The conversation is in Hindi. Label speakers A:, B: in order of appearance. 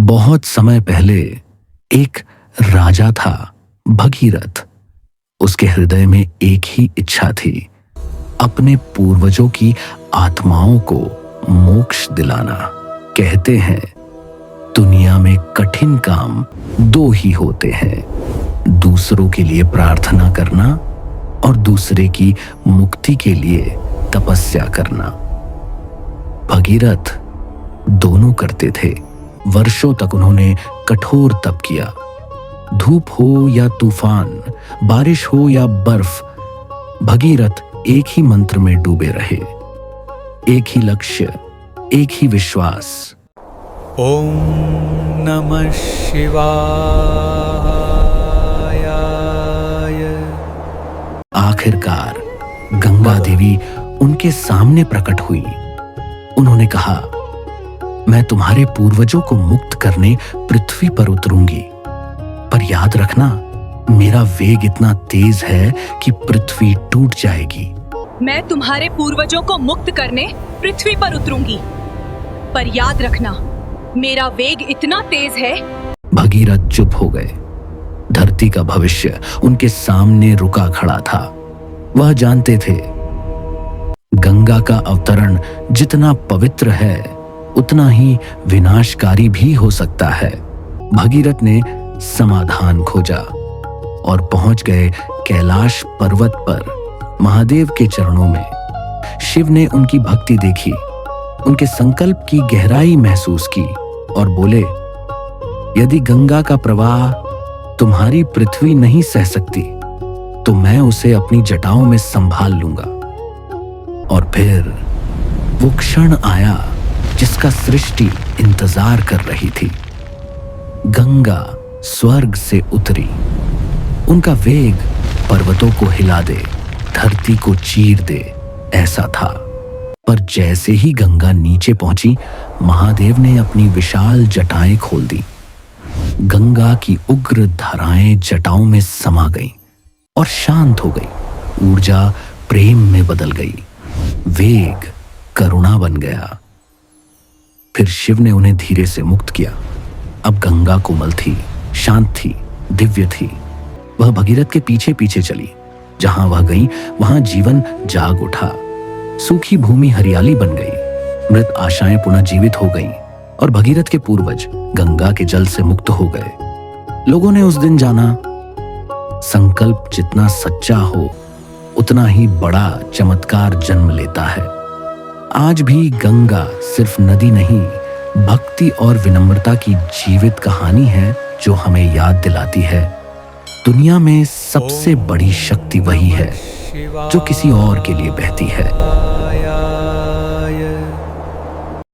A: बहुत समय पहले एक राजा था, भगीरथ। उसके हृदय में एक ही इच्छा थी, अपने पूर्वजों की आत्माओं को मोक्ष दिलाना। कहते हैं दुनिया में कठिन काम दो ही होते हैं, दूसरों के लिए प्रार्थना करना और दूसरे की मुक्ति के लिए तपस्या करना। भगीरथ दोनों करते थे। वर्षों तक उन्होंने कठोर तप किया। धूप हो या तूफान, बारिश हो या बर्फ, भगीरथ एक ही मंत्र में डूबे रहे। एक ही लक्ष्य, एक ही विश्वास।
B: ओम नमः शिवाय।
A: आखिरकार गंगा देवी उनके सामने प्रकट हुई। उन्होंने कहा, मैं तुम्हारे पूर्वजों को मुक्त करने पृथ्वी पर उतरूंगी, पर याद रखना मेरा वेग इतना तेज है कि पृथ्वी टूट जाएगी।
C: मैं तुम्हारे पूर्वजों को मुक्त करने पृथ्वी पर उतरूंगी, पर याद रखना मेरा वेग इतना तेज है।
A: भगीरथ चुप हो गए। धरती का भविष्य उनके सामने रुका खड़ा था। वह जानते थे गंगा का अवतरण जितना पवित्र है उतना ही विनाशकारी भी हो सकता है। भगीरथ ने समाधान खोजा और पहुंच गए कैलाश पर्वत पर महादेव के चरणों में। शिव ने उनकी भक्ति देखी, उनके संकल्प की गहराई महसूस की और बोले, यदि गंगा का प्रवाह तुम्हारी पृथ्वी नहीं सह सकती तो मैं उसे अपनी जटाओं में संभाल लूंगा। और फिर वो क्षण आया जिसका सृष्टि इंतजार कर रही थी। गंगा स्वर्ग से उतरी। उनका वेग पर्वतों को हिला दे, धरती को चीर दे, ऐसा था। पर जैसे ही गंगा नीचे पहुंची, महादेव ने अपनी विशाल जटाएं खोल दी। गंगा की उग्र धाराएं जटाओं में समा गईं और शांत हो गई। ऊर्जा प्रेम में बदल गई, वेग करुणा बन गया। फिर शिव ने उन्हें धीरे से मुक्त किया। अब गंगा कोमल थी, शांत थी, दिव्य थी। वह भगीरथ के पीछे पीछे चली। जहां वह गई वहां जीवन जाग उठा। सूखी भूमि हरियाली बन गई, मृत आशाएं पुनः जीवित हो गईं और भगीरथ के पूर्वज गंगा के जल से मुक्त हो गए। लोगों ने उस दिन जाना, संकल्प जितना सच्चा हो उतना ही बड़ा चमत्कार जन्म लेता है। आज भी गंगा सिर्फ नदी नहीं, भक्ति और विनम्रता की जीवित कहानी है जो हमें याद दिलाती है दुनिया में सबसे बड़ी शक्ति वही है जो किसी और के लिए बहती है।